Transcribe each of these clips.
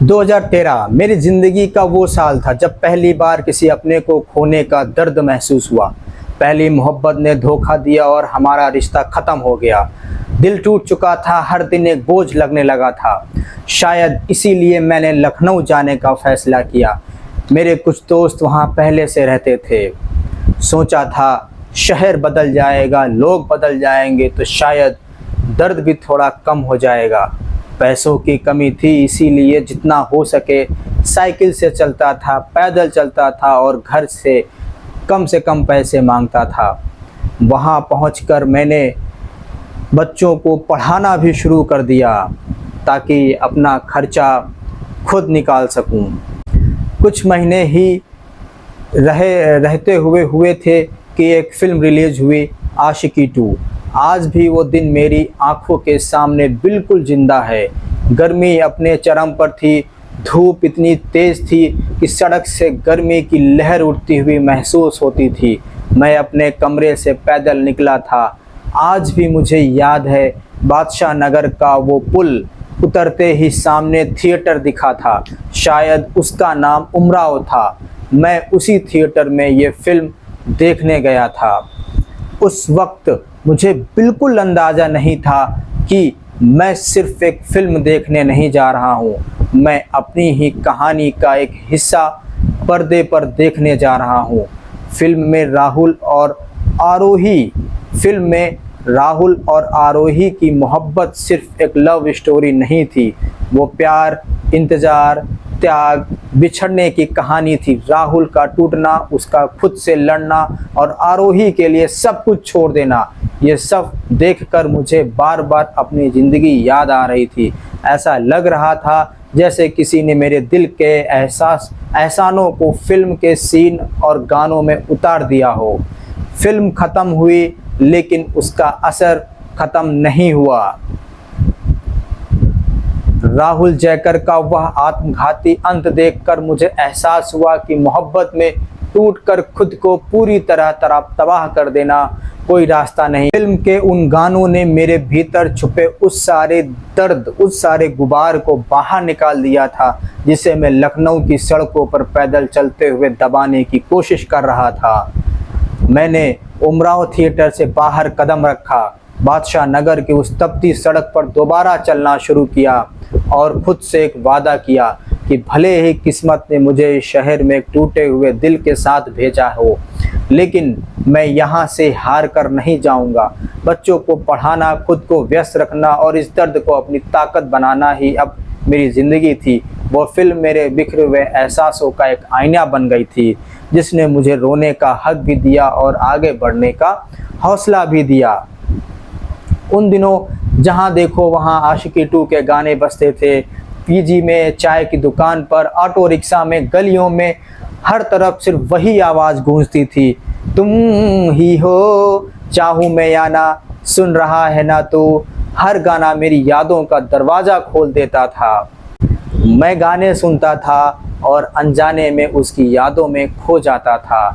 2013 मेरी ज़िंदगी का वो साल था जब पहली बार किसी अपने को खोने का दर्द महसूस हुआ। पहली मोहब्बत ने धोखा दिया और हमारा रिश्ता ख़त्म हो गया। दिल टूट चुका था, हर दिन एक बोझ लगने लगा था। शायद इसीलिए मैंने लखनऊ जाने का फ़ैसला किया। मेरे कुछ दोस्त वहाँ पहले से रहते थे। सोचा था शहर बदल जाएगा, लोग बदल जाएंगे तो शायद दर्द भी थोड़ा कम हो जाएगा। पैसों की कमी थी, इसीलिए जितना हो सके साइकिल से चलता था, पैदल चलता था और घर से कम पैसे मांगता था। वहाँ पहुंचकर मैंने बच्चों को पढ़ाना भी शुरू कर दिया ताकि अपना खर्चा खुद निकाल सकूं। कुछ महीने ही रहते हुए थे कि एक फ़िल्म रिलीज़ हुई, आशिकी 2। आज भी वो दिन मेरी आंखों के सामने बिल्कुल ज़िंदा है। गर्मी अपने चरम पर थी, धूप इतनी तेज़ थी कि सड़क से गर्मी की लहर उठती हुई महसूस होती थी। मैं अपने कमरे से पैदल निकला था। आज भी मुझे याद है बादशाह नगर का वो पुल उतरते ही सामने थिएटर दिखा था, शायद उसका नाम उमराव था। मैं उसी थिएटर में ये फ़िल्म देखने गया था। उस वक्त मुझे बिल्कुल अंदाज़ा नहीं था कि मैं सिर्फ़ एक फ़िल्म देखने नहीं जा रहा हूँ, मैं अपनी ही कहानी का एक हिस्सा पर्दे पर देखने जा रहा हूँ। फ़िल्म में राहुल और आरोही की मोहब्बत सिर्फ़ एक लव स्टोरी नहीं थी, वो प्यार, इंतज़ार, त्याग, बिछड़ने की कहानी थी। राहुल का टूटना, उसका खुद से लड़ना और आरोही के लिए सब कुछ छोड़ देना, ये सब देखकर मुझे बार बार अपनी ज़िंदगी याद आ रही थी। ऐसा लग रहा था जैसे किसी ने मेरे दिल के एहसानों को फिल्म के सीन और गानों में उतार दिया हो। फिल्म ख़त्म हुई लेकिन उसका असर ख़त्म नहीं हुआ। राहुल जयकर का वह आत्मघाती अंत देखकर मुझे एहसास हुआ कि मोहब्बत में टूटकर खुद को पूरी तरह तबाह कर देना कोई रास्ता नहीं। फिल्म के उन गानों ने मेरे भीतर छुपे उस सारे दर्द, उस सारे गुबार को बाहर निकाल दिया था जिसे मैं लखनऊ की सड़कों पर पैदल चलते हुए दबाने की कोशिश कर रहा था। मैंने उमराव थिएटर से बाहर कदम रखा, बादशाह नगर की उस तपती सड़क पर दोबारा चलना शुरू किया और खुद से एक वादा किया कि भले ही किस्मत ने मुझे इस शहर में एक टूटे हुए दिल के साथ भेजा हो, लेकिन मैं यहाँ से हार कर नहीं जाऊँगा। बच्चों को पढ़ाना, खुद को व्यस्त रखना और इस दर्द को अपनी ताकत बनाना ही अब मेरी ज़िंदगी थी। वो फिल्म मेरे बिखरे हुए एहसासों का एक आईना बन गई थी, जिसने मुझे रोने का हक भी दिया और आगे बढ़ने का हौसला भी दिया। उन दिनों जहाँ देखो वहाँ आशिकी 2 के गाने बजते थे। पीजी में, चाय की दुकान पर, ऑटो रिक्शा में, गलियों में, हर तरफ सिर्फ वही आवाज़ गूंजती थी, तुम ही हो, चाहूँ मैं या ना, सुन रहा है ना तू। हर गाना मेरी यादों का दरवाज़ा खोल देता था। मैं गाने सुनता था और अनजाने में उसकी यादों में खो जाता था।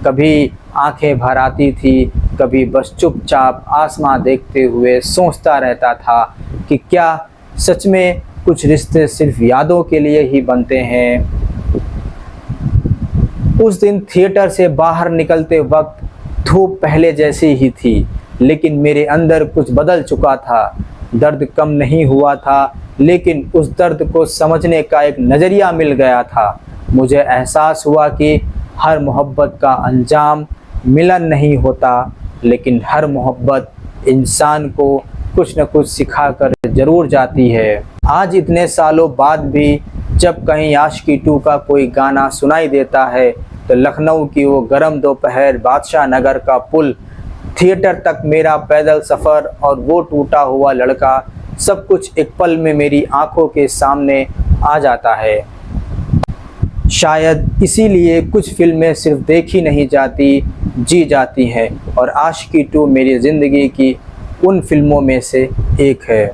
कभी आंखें भर आती थी, कभी बस चुपचाप आसमां देखते हुए सोचता रहता था कि क्या सच में कुछ रिश्ते सिर्फ यादों के लिए ही बनते हैं। उस दिन थिएटर से बाहर निकलते वक्त धूप पहले जैसी ही थी, लेकिन मेरे अंदर कुछ बदल चुका था। दर्द कम नहीं हुआ था, लेकिन उस दर्द को समझने का एक नज़रिया मिल गया था। मुझे एहसास हुआ कि हर मोहब्बत का अंजाम मिलन नहीं होता, लेकिन हर मोहब्बत इंसान को कुछ न कुछ सिखा कर ज़रूर जाती है। आज इतने सालों बाद भी जब कहीं आशिकी 2 का कोई गाना सुनाई देता है तो लखनऊ की वो गर्म दोपहर, बादशाह नगर का पुल, थिएटर तक मेरा पैदल सफ़र और वो टूटा हुआ लड़का, सब कुछ एक पल में मेरी आंखों के सामने आ जाता है। शायद इसीलिए कुछ फिल्में सिर्फ देखी नहीं जाती, जी जाती हैं, और आशिकी 2 मेरी ज़िंदगी की उन फिल्मों में से एक है।